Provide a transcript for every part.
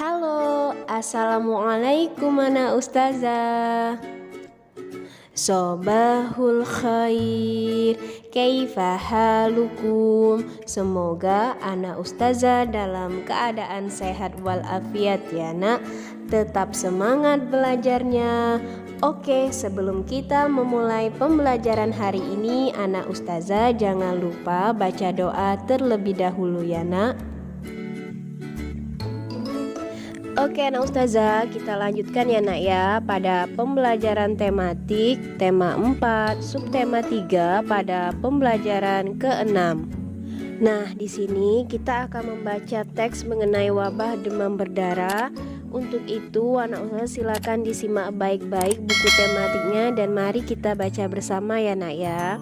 Halo, assalamualaikum ana ustazah. Sobahul khair, kaifa halukum. Semoga ana ustazah dalam keadaan sehat walafiat ya nak. Tetap semangat belajarnya. Oke, sebelum kita memulai pembelajaran hari ini, ana ustazah jangan lupa baca doa terlebih dahulu ya nak. Oke anak ustazah, kita lanjutkan ya nak ya pada pembelajaran tematik tema 4, subtema 3 pada pembelajaran ke-6. Nah, di sini kita akan membaca teks mengenai wabah demam berdarah. Untuk itu anak ustazah silakan disimak baik-baik buku tematiknya dan mari kita baca bersama ya nak ya.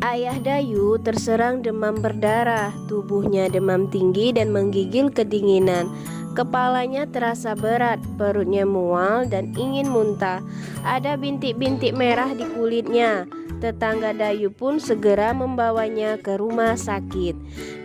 Ayah Dayu terserang demam berdarah, tubuhnya demam tinggi dan menggigil kedinginan. Kepalanya terasa berat, perutnya mual dan ingin muntah. Ada bintik-bintik merah di kulitnya. Tetangga Dayu pun segera membawanya ke rumah sakit.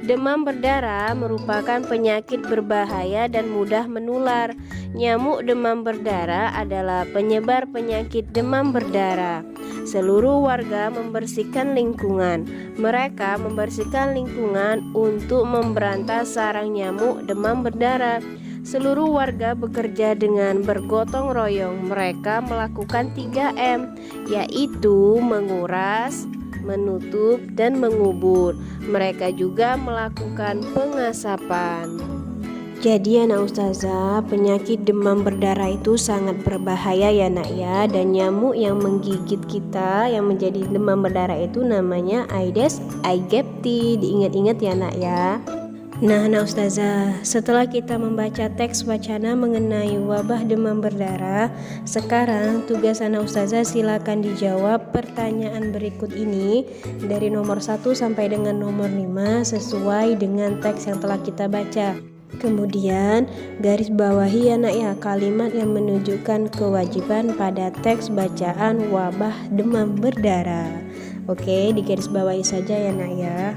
Demam berdarah merupakan penyakit berbahaya dan mudah menular. Nyamuk demam berdarah adalah penyebar penyakit demam berdarah. Seluruh warga membersihkan lingkungan. Mereka membersihkan lingkungan untuk memberantas sarang nyamuk demam berdarah. Seluruh warga bekerja dengan bergotong royong. Mereka melakukan 3M, yaitu menguras, menutup, dan mengubur. Mereka juga melakukan pengasapan. Jadi anak ustazah, penyakit demam berdarah itu sangat berbahaya ya nak ya. Dan nyamuk yang menggigit kita yang menjadi demam berdarah itu namanya Aedes aegypti. Diingat-ingat ya nak ya. Nah anak ustazah, setelah kita membaca teks wacana mengenai wabah demam berdarah, sekarang tugas anak ustazah silakan dijawab pertanyaan berikut ini dari nomor 1 sampai dengan nomor 5 sesuai dengan teks yang telah kita baca. Kemudian garis bawahi anak ya kalimat yang menunjukkan kewajiban pada teks bacaan wabah demam berdarah. Oke, di garis bawahi saja ya nak ya.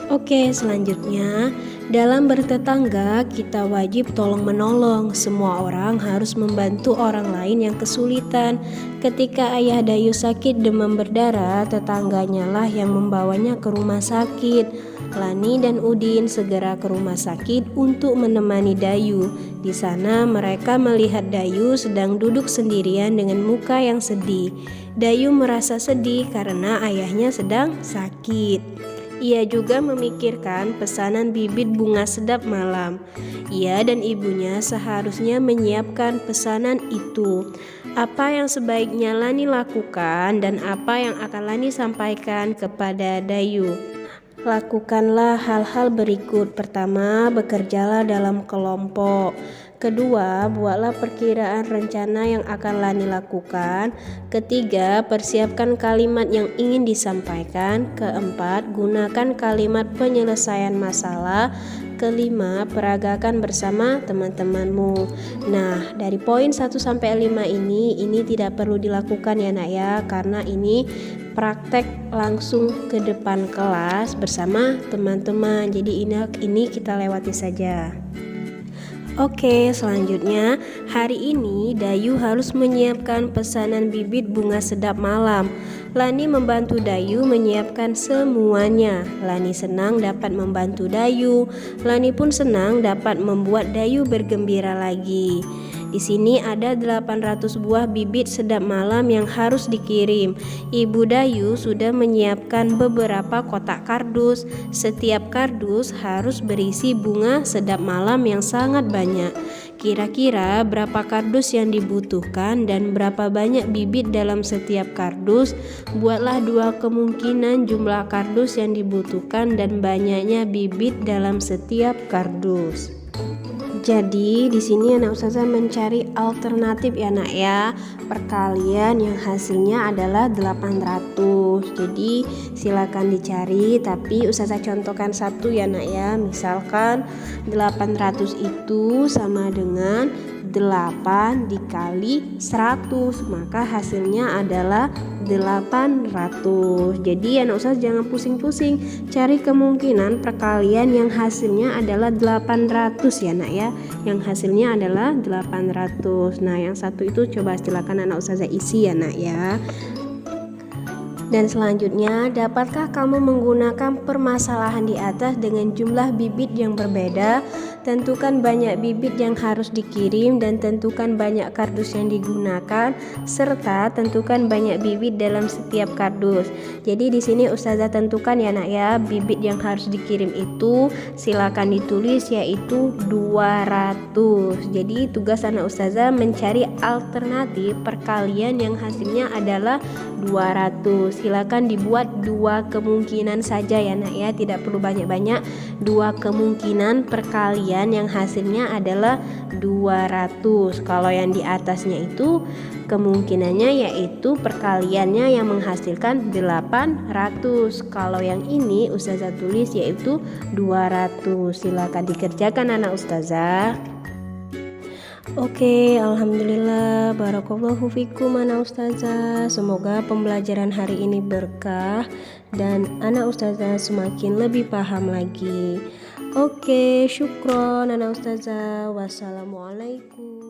Oke, selanjutnya dalam bertetangga kita wajib tolong menolong. Semua orang harus membantu orang lain yang kesulitan. Ketika ayah Dayu sakit demam berdarah, tetangganya lah yang membawanya ke rumah sakit. Lani dan Udin segera ke rumah sakit untuk menemani Dayu. Di sana mereka melihat Dayu sedang duduk sendirian dengan muka yang sedih. Dayu merasa sedih karena ayahnya sedang sakit. Ia juga memikirkan pesanan bibit bunga sedap malam. Ia dan ibunya seharusnya menyiapkan pesanan itu. Apa yang sebaiknya Lani lakukan dan apa yang akan Lani sampaikan kepada Dayu? Lakukanlah hal-hal berikut. Pertama, bekerjalah dalam kelompok. Kedua, buatlah perkiraan rencana yang akan Lani lakukan. Ketiga, persiapkan kalimat yang ingin disampaikan. Keempat, gunakan kalimat penyelesaian masalah. Kelima, peragakan bersama teman-temanmu. Nah, dari poin 1 sampai 5 ini tidak perlu dilakukan ya nak ya, karena ini praktek langsung ke depan kelas bersama teman-teman. Jadi ini kita lewati saja. Oke, selanjutnya hari ini Dayu harus menyiapkan pesanan bibit bunga sedap malam. Lani membantu Dayu menyiapkan semuanya. Lani senang dapat membantu Dayu. Lani pun senang dapat membuat Dayu bergembira lagi. Di sini ada 800 buah bibit sedap malam yang harus dikirim. Ibu Dayu sudah menyiapkan beberapa kotak kardus. Setiap kardus harus berisi bunga sedap malam yang sangat banyak. Kira-kira berapa kardus yang dibutuhkan dan berapa banyak bibit dalam setiap kardus? Buatlah dua kemungkinan jumlah kardus yang dibutuhkan dan banyaknya bibit dalam setiap kardus. Jadi di sini anak ustazah mencari alternatif ya nak ya, perkalian yang hasilnya adalah 800. Jadi silakan dicari, tapi ustazah contohkan satu ya nak ya. Misalkan 800 itu sama dengan 8 dikali 100, maka hasilnya adalah 800. Jadi anak ustazah jangan pusing-pusing, cari kemungkinan perkalian yang hasilnya adalah 800 ya nak ya, yang hasilnya adalah 800. Nah yang satu itu coba silakan anak ustazah isi ya nak ya. Dan selanjutnya, dapatkah kamu menggunakan permasalahan di atas dengan jumlah bibit yang berbeda? Tentukan banyak bibit yang harus dikirim dan tentukan banyak kardus yang digunakan, serta tentukan banyak bibit dalam setiap kardus. Jadi di sini ustazah tentukan ya nak ya, bibit yang harus dikirim itu silakan ditulis yaitu 200. Jadi tugas anak ustazah mencari alternatif perkalian yang hasilnya adalah 200. Silakan dibuat dua kemungkinan saja ya nak ya, tidak perlu banyak-banyak. Dua kemungkinan perkalian yang hasilnya adalah 200. Kalau yang di atasnya itu kemungkinannya yaitu perkaliannya yang menghasilkan 800. Kalau yang ini ustazah tulis yaitu 200. Silakan dikerjakan anak ustazah. Oke, alhamdulillah, barakallahu fikum anak ustazah. Semoga pembelajaran hari ini berkah dan anak ustazah semakin lebih paham lagi. Oke, syukron anak ustazah. Wassalamualaikum.